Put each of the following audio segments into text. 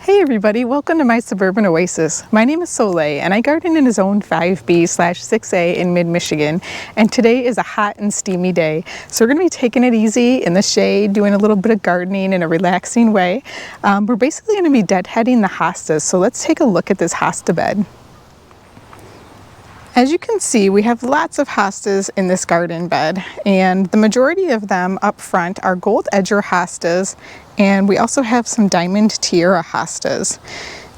Hey everybody, welcome to my suburban oasis. My name is Soleil and I garden in a zone 5B/6A in mid-Michigan, and today is a hot and steamy day. So we're going to be taking it easy in the shade, doing a little bit of gardening in a relaxing way. We're basically going to be deadheading the hostas, so let's take a look at this hosta bed. As you can see, we have lots of hostas in this garden bed, and the majority of them up front are gold edger hostas, and we also have some diamond tiara hostas.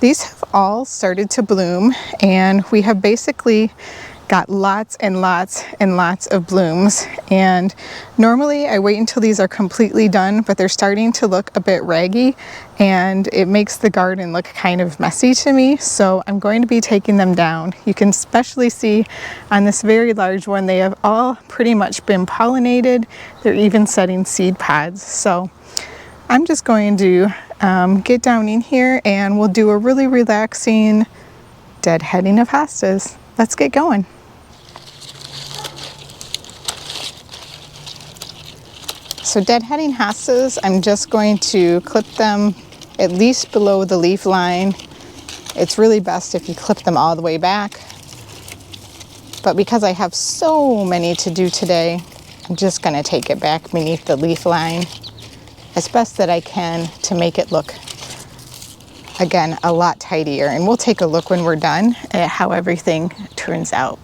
These have all started to bloom, and we have basically got lots and lots and lots of blooms. And normally I wait until these are completely done, but they're starting to look a bit raggy and it makes the garden look kind of messy to me, so I'm going to be taking them down. You can especially see on this very large one, they have all pretty much been pollinated. They're even setting seed pods. So I'm just going to get down in here and we'll do a really relaxing deadheading of hostas. Let's get going. So deadheading hostas, I'm just going to clip them at least below the leaf line. It's really best if you clip them all the way back. But because I have so many to do today, I'm just going to take it back beneath the leaf line as best that I can to make it look, again, a lot tidier. And we'll take a look when we're done at how everything turns out.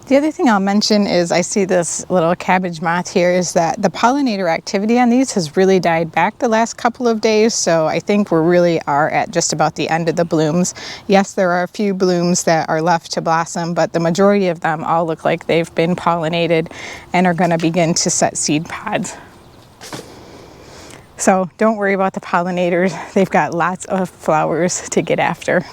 The other thing I'll mention is I see this little cabbage moth here, is that the pollinator activity on these has really died back the last couple of days, so I think we really are at just about the end of the blooms. Yes, there are a few blooms that are left to blossom, but the majority of them all look like they've been pollinated and are going to begin to set seed pods. So don't worry about the pollinators, they've got lots of flowers to get after.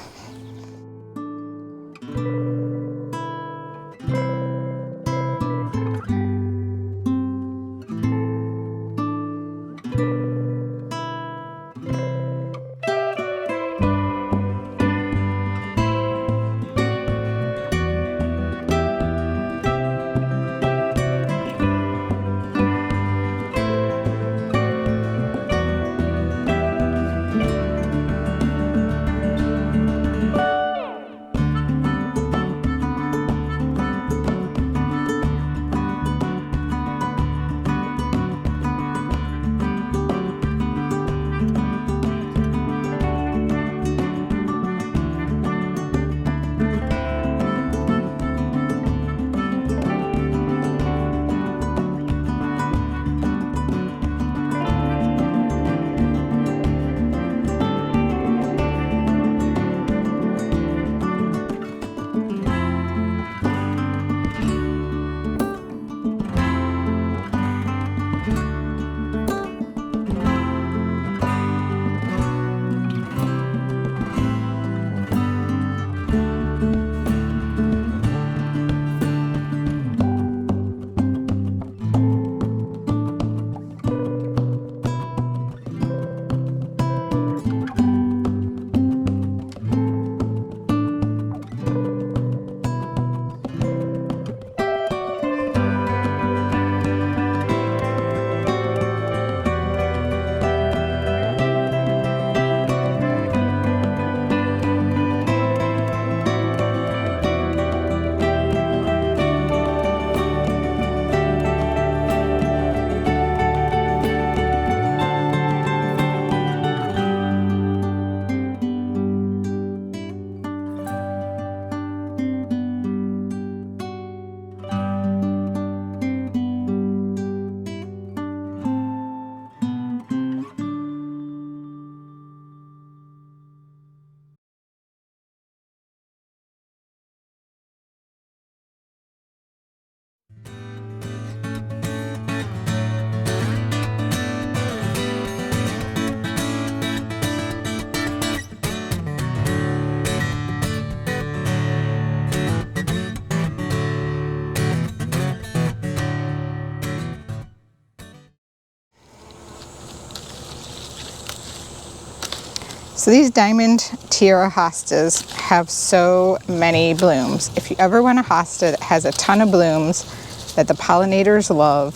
So these diamond tiara hostas have so many blooms. If you ever want a hosta that has a ton of blooms that the pollinators love,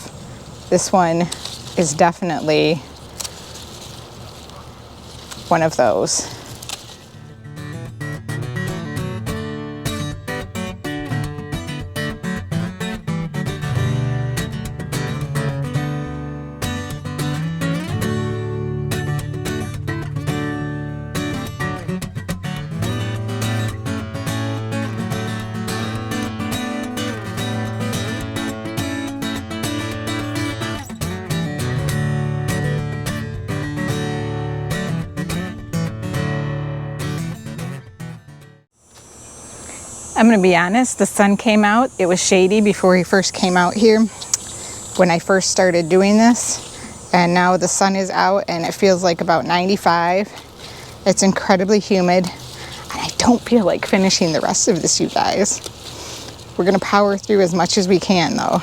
this one is definitely one of those. I'm gonna be honest, the sun came out. It was shady before he first came out here when I first started doing this. And now the sun is out and it feels like about 95. It's incredibly humid. And I don't feel like finishing the rest of this, you guys. We're gonna power through as much as we can though.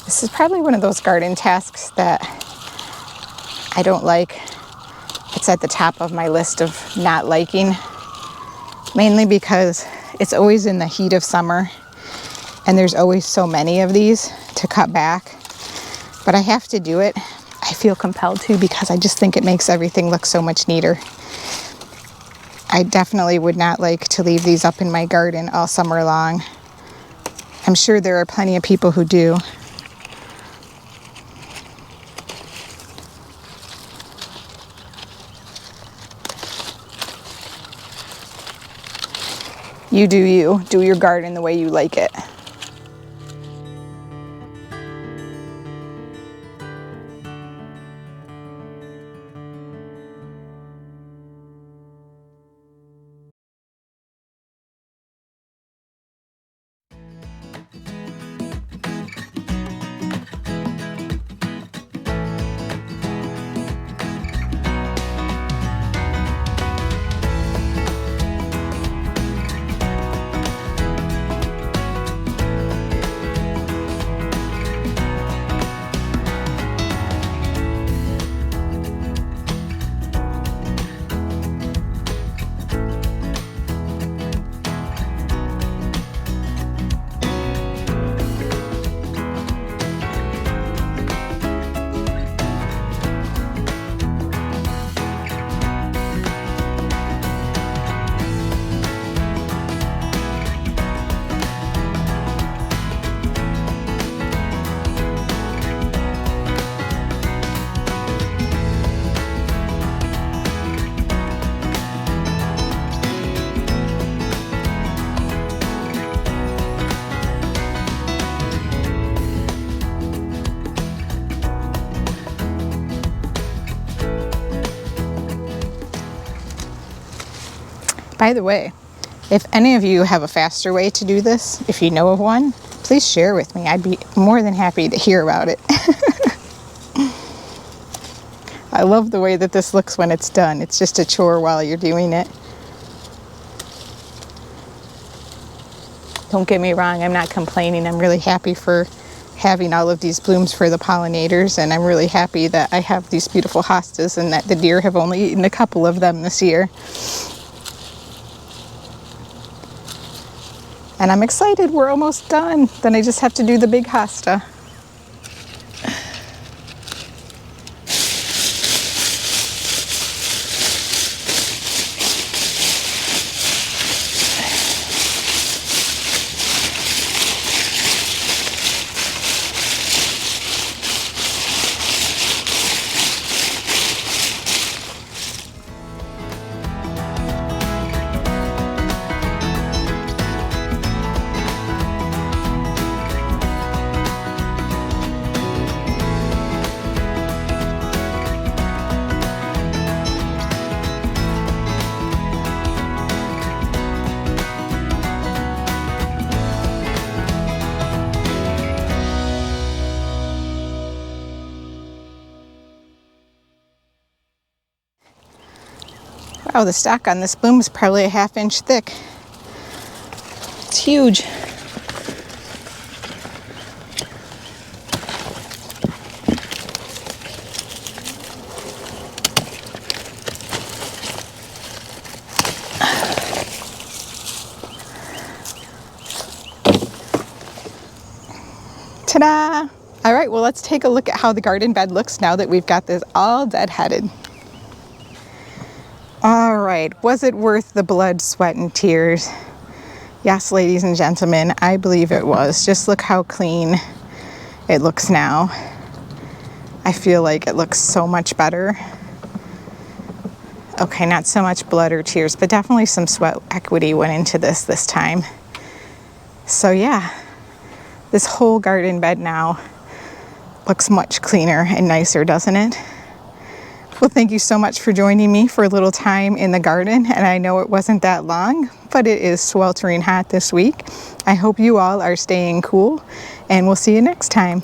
This is probably one of those garden tasks that I don't like. It's at the top of my list of not liking, mainly because it's always in the heat of summer and there's always so many of these to cut back. But I have to do it. I feel compelled to because I just think it makes everything look so much neater. I definitely would not like to leave these up in my garden all summer long. I'm sure there are plenty of people who do. You do you. Do your garden the way you like it. By the way, if any of you have a faster way to do this, if you know of one, please share with me. I'd be more than happy to hear about it. I love the way that this looks when it's done. It's just a chore while you're doing it. Don't get me wrong, I'm not complaining. I'm really happy for having all of these blooms for the pollinators, and I'm really happy that I have these beautiful hostas and that the deer have only eaten a couple of them this year. And I'm excited, we're almost done. Then I just have to do the big hosta. Wow, the stalk on this bloom is probably a ½ inch thick. It's huge. Ta-da! All right, well, let's take a look at how the garden bed looks now that we've got this all deadheaded. All right, was it worth the blood, sweat, and tears? Yes, ladies and gentlemen, I believe it was. Just look how clean it looks now. I feel like it looks so much better. Okay, not so much blood or tears, but definitely some sweat equity went into this time. So yeah, this whole garden bed now looks much cleaner and nicer, doesn't it? Well, thank you so much for joining me for a little time in the garden, and I know it wasn't that long, but it is sweltering hot this week. I hope you all are staying cool, and we'll see you next time.